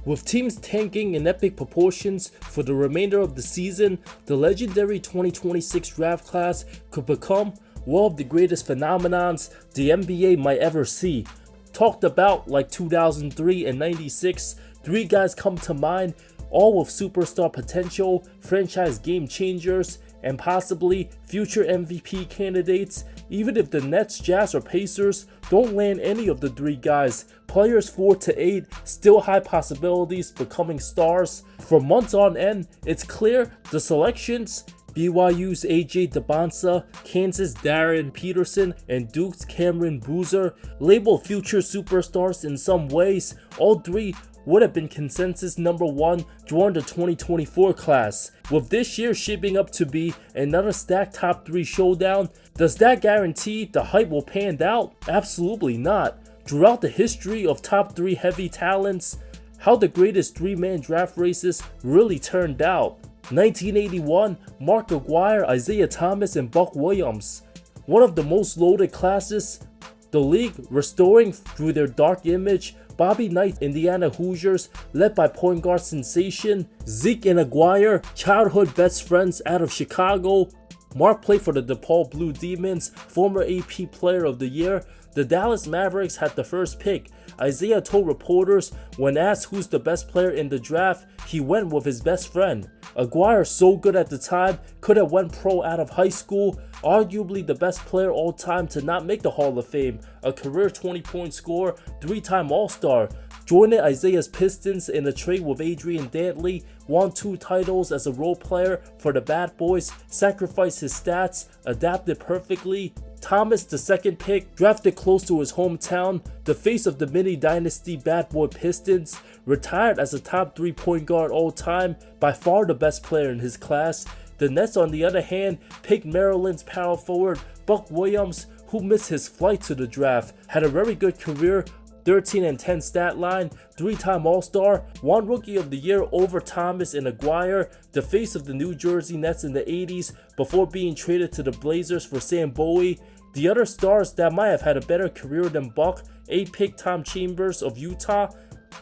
With teams tanking in epic proportions for the remainder of the season, the legendary 2026 draft class could become one of the greatest phenomenons the NBA might ever see. Talked about like 2003 and 96, three guys come to mind, all with superstar potential, franchise game changers, and possibly future MVP candidates. Even if the Nets, Jazz, or Pacers don't land any of the three guys, players 4 to 8 still high possibilities becoming stars. For months on end, it's clear the selections, BYU's AJ Debonsa, Kansas' Darren Peterson, and Duke's Cameron Boozer, labeled future superstars in some ways. All three would have been consensus number 1 during the 2024 class. With this year shaping up to be another stacked top 3 showdown, does that guarantee the hype will pan out? Absolutely not. Throughout the history of top 3 heavy talents, how the greatest 3-man draft races really turned out. 1981, Mark Aguirre, Isaiah Thomas, and Buck Williams. One of the most loaded classes the league, restoring through their dark image Bobby Knight, Indiana Hoosiers, led by point guard sensation Zeke and Aguirre, childhood best friends out of Chicago. Mark played for the DePaul Blue Demons, former AP Player of the Year. The Dallas Mavericks had the first pick. Isaiah told reporters when asked who's the best player in the draft, he went with his best friend. Aguirre, so good at the time, could have went pro out of high school, arguably the best player all time to not make the Hall of Fame, a career 20-point scorer, 3-time All-Star. Joining Isaiah's Pistons in a trade with Adrian Dantley, won 2 titles as a role player for the Bad Boys, sacrificed his stats, adapted perfectly. Thomas, the second pick, drafted close to his hometown, the face of the mini dynasty Bad Boy Pistons, retired as a top 3 point guard all time, by far the best player in his class. The Nets, on the other hand, picked Maryland's power forward Buck Williams, who missed his flight to the draft, had a very good career, 13 and 10 stat line, 3-time All-Star, won Rookie of the Year over Thomas and Aguirre, the face of the New Jersey Nets in the 80s before being traded to the Blazers for Sam Bowie. The other stars that might have had a better career than Buck, 8th-pick Tom Chambers of Utah,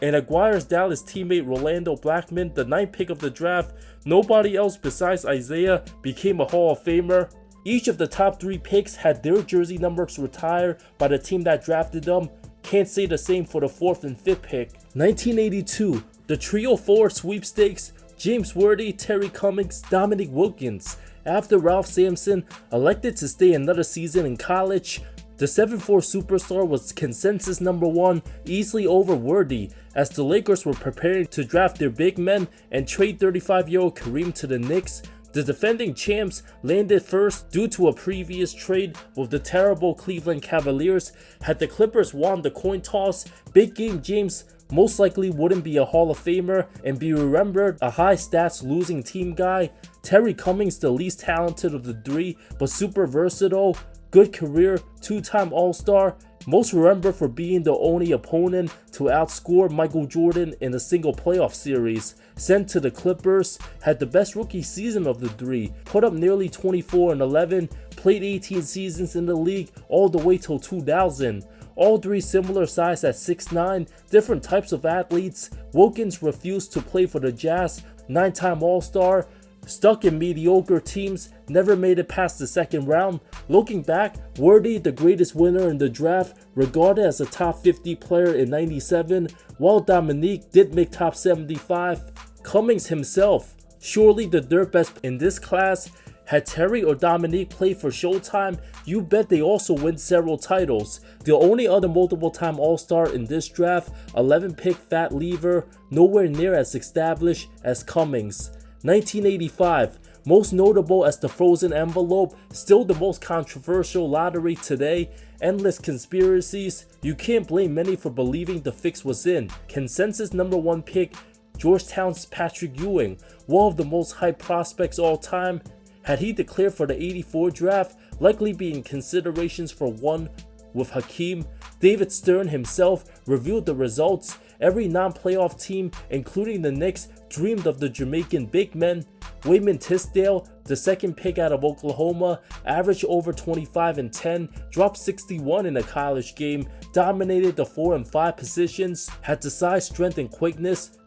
and Aguirre's Dallas teammate Rolando Blackman, the 9th pick of the draft. Nobody else besides Isaiah became a Hall of Famer. Each of the top 3 picks had their jersey numbers retired by the team that drafted them. Can't say the same for the 4th and 5th pick. 1982, the Trio 4 sweepstakes, James Worthy, Terry Cummings, Dominique Wilkins. After Ralph Sampson elected to stay another season in college, the 7'4 superstar was consensus number 1, easily over Worthy, as the Lakers were preparing to draft their big men and trade 35-year-old Kareem to the Knicks. The defending champs landed first due to a previous trade with the terrible Cleveland Cavaliers. Had the Clippers won the coin toss, Big Game James most likely wouldn't be a Hall of Famer and be remembered a high stats losing team guy. Terry Cummings, the least talented of the 3, but super versatile, good career, 2-time All-Star, most remembered for being the only opponent to outscore Michael Jordan in a single playoff series. Sent to the Clippers, had the best rookie season of the 3, put up nearly 24 and 11, played 18 seasons in the league all the way till 2000. All 3 similar size at 6'9", different types of athletes. Wilkins refused to play for the Jazz, 9-time All-Star, stuck in mediocre teams, never made it past the 2nd round. Looking back, Worthy, the greatest winner in the draft, regarded as a top 50 player in 97, while Dominique did make top 75. Cummings himself, surely the third best in this class. Had Terry or Dominique played for Showtime, you bet they also win several titles. The only other multiple-time All-Star in this draft, 11th-pick Fat Lever, nowhere near as established as Cummings. 1985, most notable as the frozen envelope, still the most controversial lottery today. Endless conspiracies, you can't blame many for believing the fix was in. Consensus number 1 pick, Georgetown's Patrick Ewing, one of the most hyped prospects all time. Had he declared for the 84 draft, likely be in considerations for one with Hakeem. David Stern himself revealed the results. Every non-playoff team, including the Knicks, dreamed of the Jamaican big men. Wayman Tisdale, the 2nd pick out of Oklahoma, averaged over 25 and 10, dropped 61 in a college game, dominated the 4 and 5 positions, had the size, strength, and quickness.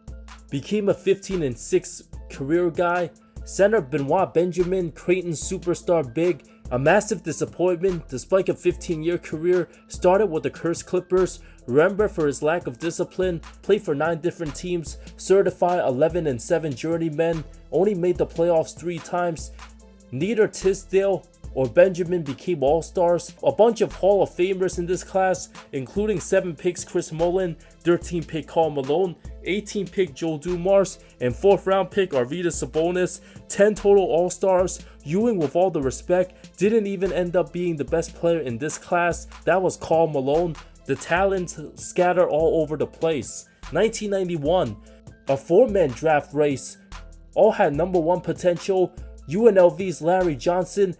became a 15-6 career guy. Center Benoit Benjamin, Creighton's superstar big, a massive disappointment despite a 15-year career, started with the Cursed Clippers, remembered for his lack of discipline, played for 9 different teams, certified 11-7 journeyman, only made the playoffs 3 times. Neither Tisdale or Benjamin became all-stars. A bunch of Hall of Famers in this class, including 7 picks Chris Mullin, 13 pick Karl Malone, 18 pick Joe Dumars, and 4th round pick Arvydas Sabonis. 10 total all-stars. Ewing, with all the respect, didn't even end up being the best player in this class. That was Karl Malone. The talent scattered all over the place. 1991, a 4-man draft race. All had number 1 potential. UNLV's Larry Johnson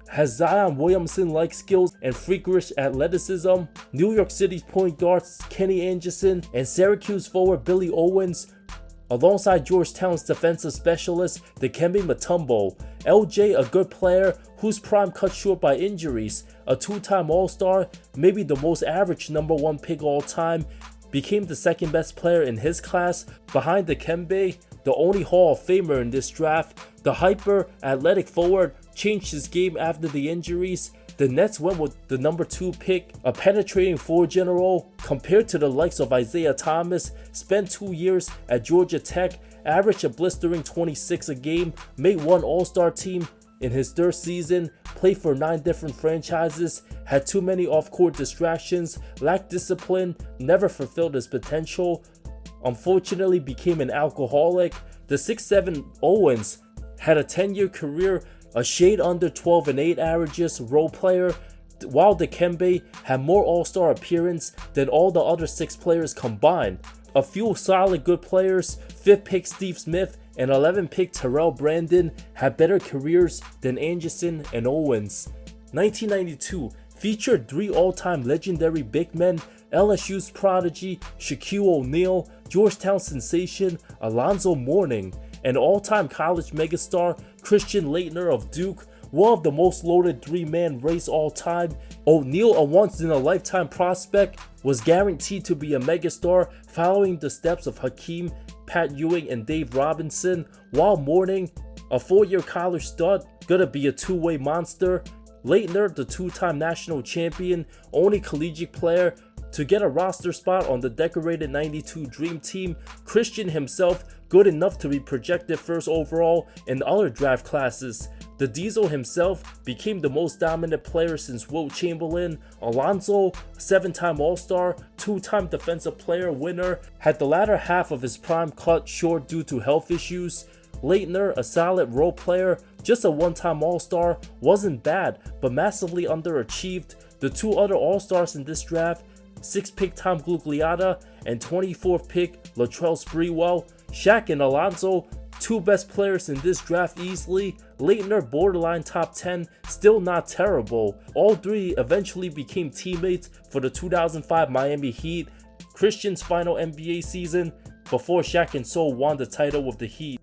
has Zion Williamson-like skills and freakish athleticism. New York City's point guards Kenny Anderson and Syracuse forward Billy Owens, alongside Georgetown's defensive specialist Dikembe Mutombo. LJ, a good player whose prime cut short by injuries, a 2-time All-Star, maybe the most average number 1 pick all time, became the 2nd best player in his class behind Dikembe, the only Hall of Famer in this draft. The hyper athletic forward changed his game after the injuries. The Nets went with the number 2 pick, a penetrating floor general compared to the likes of Isaiah Thomas, spent 2 years at Georgia Tech, averaged a blistering 26 a game, made 1 All-Star team in his 3rd season, played for 9 different franchises, had too many off-court distractions, lacked discipline, never fulfilled his potential, unfortunately became an alcoholic. The 6'7" Owens had a 10-year career, a shade under 12-8 averages, role player, while Dikembe had more All-Star appearance than all the other 6 players combined. A few solid good players, 5th pick Steve Smith and 11th pick Terrell Brandon, had better careers than Anderson and Owens. 1992 featured 3 all-time legendary big men: LSU's prodigy Shaquille O'Neal, Georgetown sensation Alonzo Mourning, and all-time college megastar Christian Laettner of Duke. One of the most loaded 3-man race all time. O'Neal, a once-in-a-lifetime prospect, was guaranteed to be a megastar, following the steps of Hakeem, Pat Ewing, and Dave Robinson, while Mourning, a 4-year college stud, gonna be a 2-way monster. Laettner, the 2-time national champion, only collegiate player to get a roster spot on the decorated 92 Dream Team. Christian himself, good enough to be projected 1st overall in other draft classes. The Diesel himself became the most dominant player since Wilt Chamberlain. Alonzo, 7-time All-Star, 2-time Defensive Player winner, had the latter half of his prime cut short due to health issues. Laettner, a solid role player, just a 1-time All-Star, wasn't bad, but massively underachieved. The 2 other All-Stars in this draft, 6th pick Tom Gugliotta and 24th pick Latrell Sprewell. Shaq and Alonzo, 2 best players in this draft easily. Laettner, borderline top 10, still not terrible. All 3 eventually became teammates for the 2005 Miami Heat, Christian's final NBA season, before Shaq and Sol won the title with the Heat.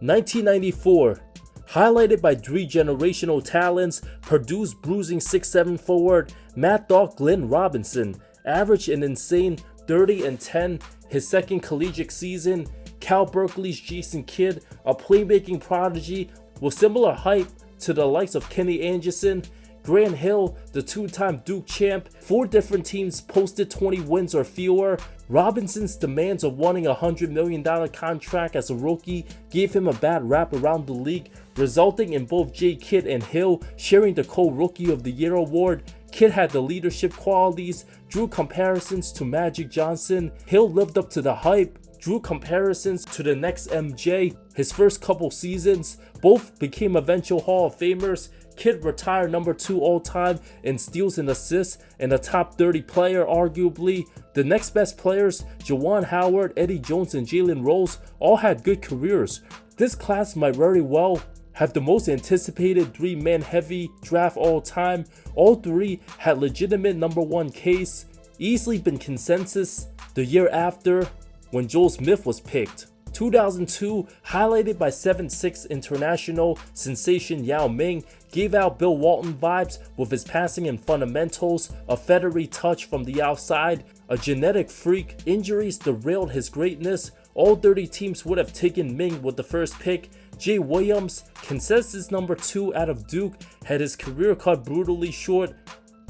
1994, highlighted by 3 generational talents, Purdue's bruising 6'7" forward Mad Dog Glenn Robinson averaged an insane 30-10 his 2nd collegiate season. Cal Berkeley's Jason Kidd, a playmaking prodigy with similar hype to the likes of Kenny Anderson. Grant Hill, the 2-time Duke champ, 4 different teams posted 20 wins or fewer. Robinson's demands of wanting a $100 million contract as a rookie gave him a bad rap around the league, resulting in both Jay Kidd and Hill sharing the co-Rookie of the Year award. Kidd had the leadership qualities, drew comparisons to Magic Johnson. Hill lived up to the hype, drew comparisons to the next MJ. His first couple seasons, both became eventual Hall of Famers. Kidd retired number 2 all-time in steals and assists and a top 30 player arguably. The next best players, Juwan Howard, Eddie Jones, and Jalen Rose, all had good careers. This class might very well have the most anticipated 3-man heavy draft all time. All 3 had legitimate number 1 case, easily been consensus the year after when Joel Smith was picked. 2002, highlighted by 7'6" international sensation Yao Ming, gave out Bill Walton vibes with his passing and fundamentals, a feathery touch from the outside, a genetic freak. Injuries derailed his greatness. all 30 teams would have taken Ming with the first pick. Jay Williams, consensus number 2 out of Duke, had his career cut brutally short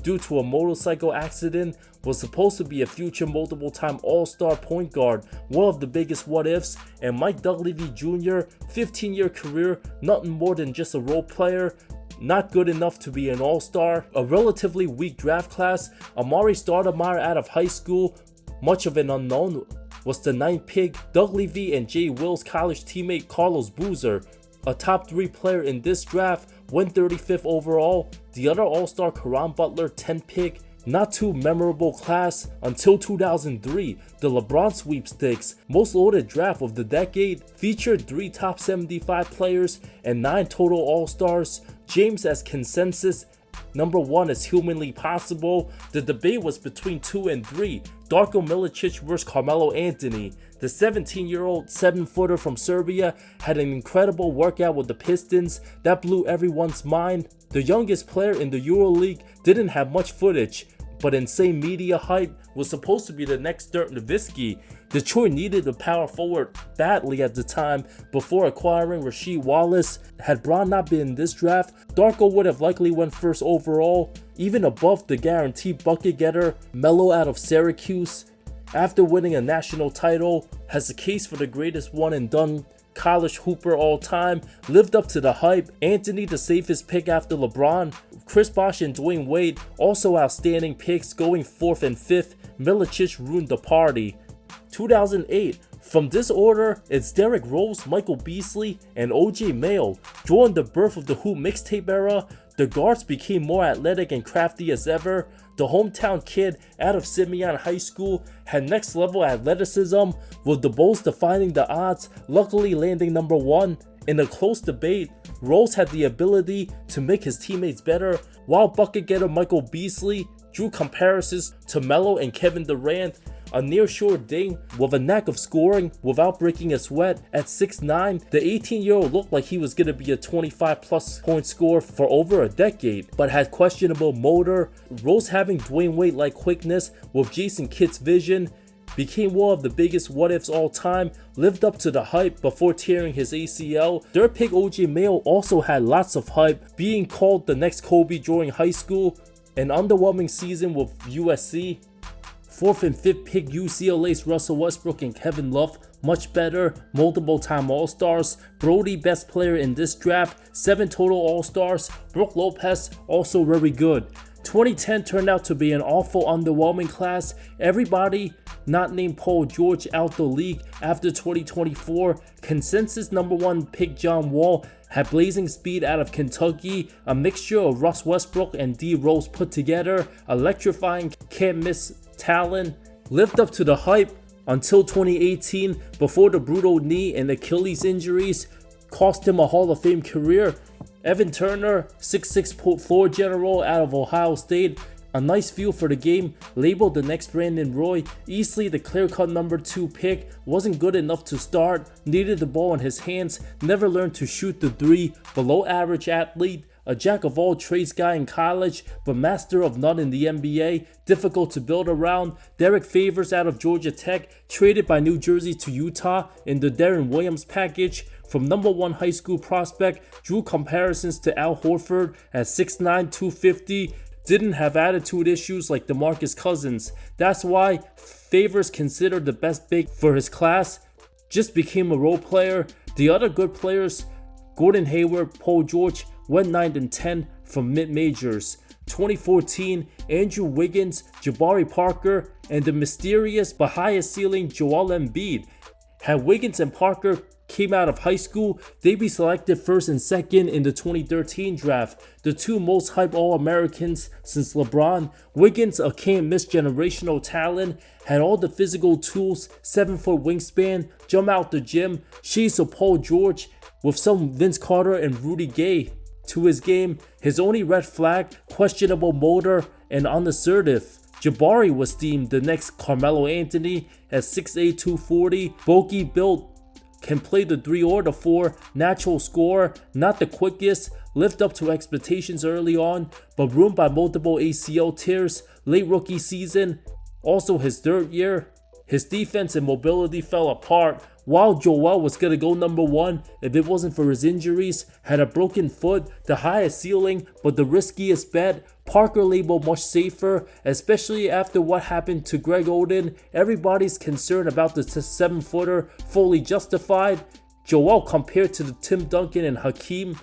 due to a motorcycle accident, was supposed to be a future multiple-time All-Star point guard, one of the biggest what-ifs, and Mike Dunleavy Jr., 15-year career, nothing more than just a role player, not good enough to be an All-Star. A relatively weak draft class, Amari Stoudemire out of high school, much of an unknown, was the 9th pick. Dunleavy and Jay Will's college teammate Carlos Boozer, a top 3 player in this draft, went 35th overall. The other All-Star Caron Butler, 10th pick. Not too memorable class until 2003, the LeBron sweepstakes, most loaded draft of the decade, featured 3 top 75 players and 9 total All-Stars. James as consensus number 1 as humanly possible. The debate was between 2 and 3, Darko Milicic versus Carmelo Anthony. The 17-year-old 7-footer from Serbia had an incredible workout with the Pistons that blew everyone's mind. The youngest player in the EuroLeague didn't have much footage, but insane media hype, was supposed to be the next Dirk Nowitzki. Detroit needed a power forward badly at the time before acquiring Rasheed Wallace. Had Bron not been in this draft, Darko would have likely went first overall, even above the guaranteed bucket getter Melo out of Syracuse. After winning a national title, has a case for the greatest one and done college hooper all time, lived up to the hype. Anthony the safest pick after LeBron. Chris Bosh and Dwayne Wade also outstanding picks, going 4th and 5th. Milicic ruined the party. 2008, from this order, it's Derrick Rose, Michael Beasley, and OJ Mayo. During the birth of the Hoop mixtape era, the guards became more athletic and crafty as ever. The hometown kid out of Simeon High School had next level athleticism, with the Bulls defying the odds, luckily landing number 1. In a close debate, Rose had the ability to make his teammates better, while bucket getter Michael Beasley drew comparisons to Melo and Kevin Durant. A near-sure ding with a knack of scoring without breaking a sweat. At 6'9", the 18-year-old looked like he was going to be a 25-plus point scorer for over a decade, but had questionable motor. Rose, having Dwayne Wade-like quickness with Jason Kidd's vision, became one of the biggest what-ifs all time, lived up to the hype before tearing his ACL. Third pick OJ Mayo also had lots of hype, being called the next Kobe during high school. An underwhelming season with USC. 4th and 5th pick UCLA's Russell Westbrook and Kevin Love, much better, multiple-time All-Stars. Brody, best player in this draft, 7 total All-Stars. Brook Lopez, also very good. 2010 turned out to be an awful underwhelming class. Everybody not named Paul George out the league after 2024. Consensus number 1 pick John Wall had blazing speed out of Kentucky, a mixture of Russ Westbrook and D Rose put together, electrifying, can't miss talent, lived up to the hype until 2018 before the brutal knee and Achilles injuries cost him a Hall of Fame career. Evan Turner, 6'6" floor general out of Ohio State, a nice feel for the game, labeled the next Brandon Roy. Easily the clear-cut number 2 pick, wasn't good enough to start, needed the ball in his hands, never learned to shoot the 3, below average athlete, a jack of all trades guy in college, but master of none in the NBA, difficult to build around. Derek Favors out of Georgia Tech, traded by New Jersey to Utah in the Darren Williams package. From number 1 high school prospect, drew comparisons to Al Horford at 6'9", 250, didn't have attitude issues like DeMarcus Cousins. That's why Favors, considered the best big for his class, just became a role player. The other good players, Gordon Hayward, Paul George, went 9 and 10 from mid-majors. 2014, Andrew Wiggins, Jabari Parker, and the mysterious but highest ceiling Joel Embiid. Had Wiggins and Parker came out of high school, they'd be selected 1st and 2nd in the 2013 draft, the 2 most hyped All-Americans since LeBron. Wiggins, a can't-miss generational talent, had all the physical tools, 7-foot wingspan, jump out the gym, shades of Paul George, with some Vince Carter and Rudy Gay to his game. His only red flag, questionable motor and unassertive. Jabari was deemed the next Carmelo Anthony at 6'8", 240, bulky built, can play the 3 or the 4, natural scorer, not the quickest, lived up to expectations early on, but ruined by multiple ACL tears, late rookie season, also his 3rd year. His defense and mobility fell apart. While Joel was gonna go number 1 if it wasn't for his injuries, had a broken foot, the highest ceiling, but the riskiest bet. Parker labeled much safer, especially after what happened to Greg Oden. Everybody's concern about the 7-footer, fully justified. Joel, compared to the Tim Duncan and Hakeem,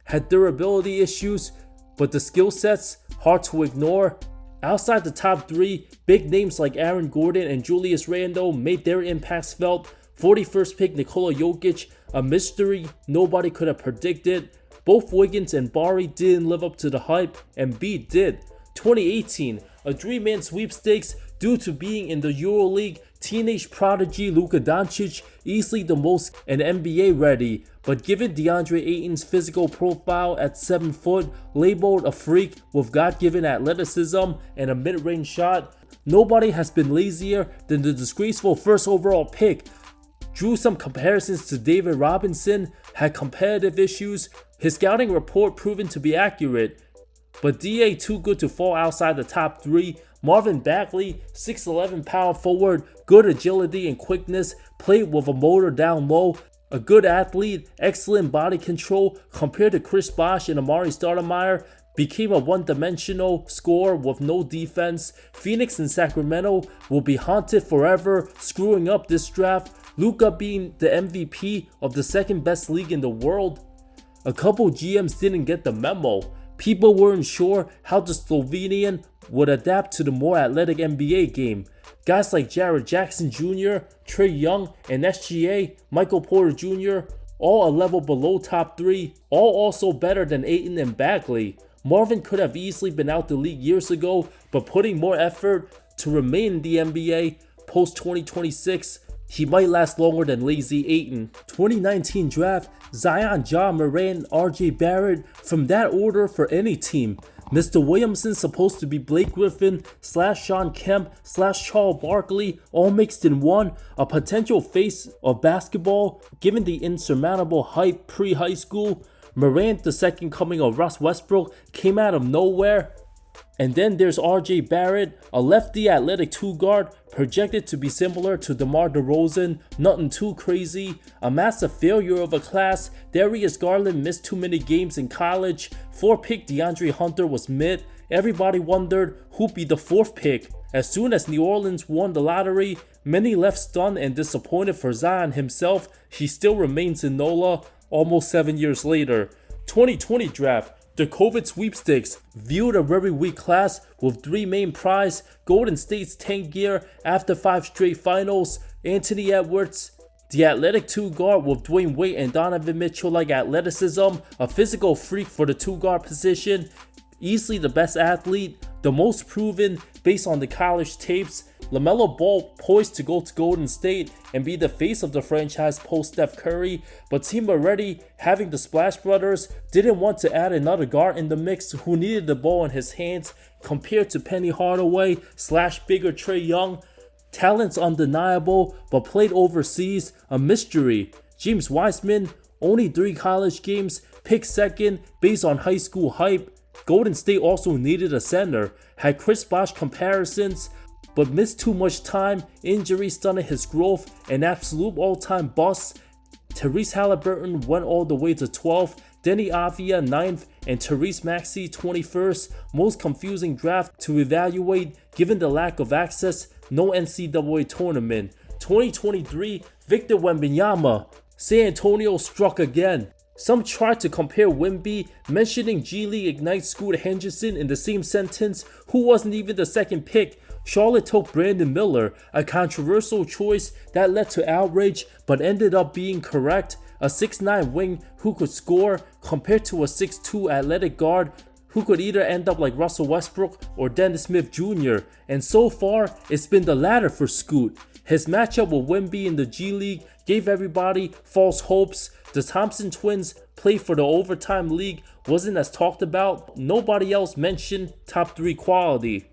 had durability issues, but the skill sets, hard to ignore. Outside the top 3, big names like Aaron Gordon and Julius Randle made their impacts felt. 41st pick Nikola Jokic, a mystery nobody could have predicted. Both Wiggins and Bari didn't live up to the hype, and Embiid did. 2018, a 3-man sweepstakes due to being in the EuroLeague. Teenage prodigy Luka Doncic, easily the most and NBA ready, but given DeAndre Ayton's physical profile at 7 foot, labeled a freak with God-given athleticism and a mid-range shot, nobody has been lazier than the disgraceful first overall pick. Drew some comparisons to David Robinson, had competitive issues, his scouting report proven to be accurate, but DA too good to fall outside the top 3. Marvin Bagley, 6'11" power forward, good agility and quickness, played with a motor down low, a good athlete, excellent body control compared to Chris Bosh and Amari Stoudemire, became a one-dimensional scorer with no defense. Phoenix and Sacramento will be haunted forever, screwing up this draft. Luka being the MVP of the second best league in the world. A couple GMs didn't get the memo. People weren't sure how the Slovenian would adapt to the more athletic NBA game. Guys like Jared Jackson Jr., Trae Young, and SGA, Michael Porter Jr., all a level below top 3, all also better than Ayton and Bagley. Marvin could have easily been out the league years ago, but putting more effort to remain in the NBA post 2026, he might last longer than lazy Ayton. 2019 draft, Zion, Ja Morant, RJ Barrett, from that order for any team. Mr. Williamson supposed to be Blake Griffin / Sean Kemp / Charles Barkley, all mixed in one, a potential face of basketball given the insurmountable hype pre-high school. Morant, the second coming of Russ Westbrook, came out of nowhere. And then there's RJ Barrett, a lefty athletic 2-guard, projected to be similar to DeMar DeRozan, nothing too crazy. A massive failure of a class, Darius Garland missed too many games in college. 4th-pick DeAndre Hunter was mid. Everybody wondered who'd be the 4th pick. As soon as New Orleans won the lottery, many left stunned and disappointed for Zion himself. He still remains in NOLA almost 7 years later. 2020 draft. The COVID sweepstakes viewed a very weak class with 3 main prize. Golden State's tank year after 5 straight finals. Anthony Edwards, the athletic 2-guard with Dwayne Wade and Donovan Mitchell-like athleticism, a physical freak for the 2-guard position, easily the best athlete, the most proven based on the college tapes. LaMelo Ball poised to go to Golden State and be the face of the franchise post Steph Curry, but Team already having the Splash Brothers didn't want to add another guard in the mix who needed the ball in his hands compared to Penny Hardaway / bigger Trae Young. Talent's undeniable, but played overseas, a mystery. James Wiseman, only 3 college games, picked second based on high school hype. Golden State also needed a center, had Chris Bosh comparisons, but missed too much time, injury stunted his growth, an absolute all-time bust. Tyrese Halliburton went all the way to 12th, Denny Avia 9th, and Tyrese Maxey 21st. Most confusing draft to evaluate given the lack of access, no NCAA tournament. 2023, Victor Wembanyama, San Antonio struck again. Some tried to compare Wemby, mentioning G League Ignite Scoot Henderson in the same sentence, who wasn't even the second pick. Charlotte took Brandon Miller, a controversial choice that led to outrage but ended up being correct. A 6'9" wing who could score compared to a 6'2" athletic guard who could either end up like Russell Westbrook or Dennis Smith Jr. And so far, it's been the latter for Scoot. His matchup with Wemby in the G League gave everybody false hopes. The Thompson twins play for the overtime league wasn't as talked about. Nobody else mentioned top 3 quality.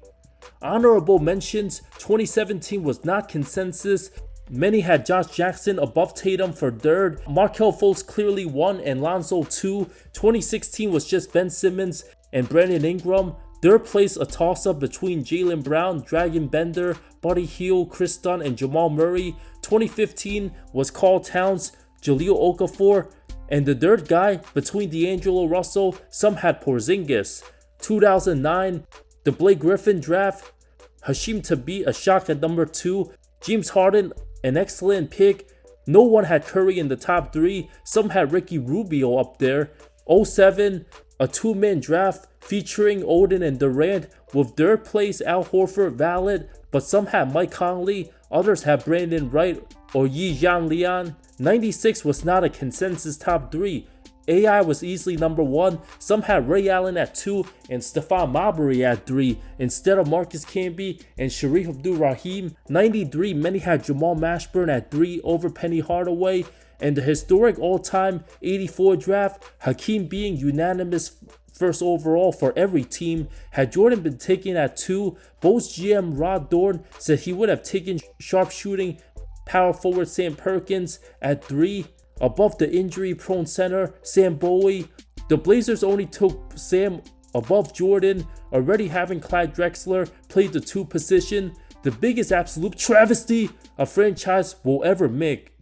Honorable mentions, 2017 was not consensus. Many had Josh Jackson above Tatum for 3rd. Markelle Fultz clearly 1 and Lonzo 2. 2016 was just Ben Simmons and Brandon Ingram. Third place, a toss-up between Jaylen Brown, Dragon Bender, Buddy Hield, Chris Dunn, and Jamal Murray. 2015 was Karl Towns, Jahlil Okafor, and the third guy between D'Angelo Russell, some had Porzingis. 2009, the Blake Griffin draft, Hasheem Thabeet a shock at number 2, James Harden an excellent pick. No one had Curry in the top 3, some had Ricky Rubio up there. 07, a 2-man draft featuring Odin and Durant, with third place Al Horford valid, but some had Mike Conley, others had Brandon Wright or Yi Jianlian. 96 was not a consensus top 3. AI was easily number 1, some had Ray Allen at 2 and Stephon Marbury at 3 instead of Marcus Camby and Sharif Abdul-Rahim. 93, many had Jamal Mashburn at 3 over Penny Hardaway. And the historic all-time 84 draft, Hakeem being unanimous first overall for every team. Had Jordan been taken at 2, Bulls GM Rod Dorn said he would have taken sharpshooting power forward Sam Perkins at 3, above the injury-prone center Sam Bowie. The Blazers only took Sam above Jordan, already having Clyde Drexler played the 2 position, the biggest absolute travesty a franchise will ever make.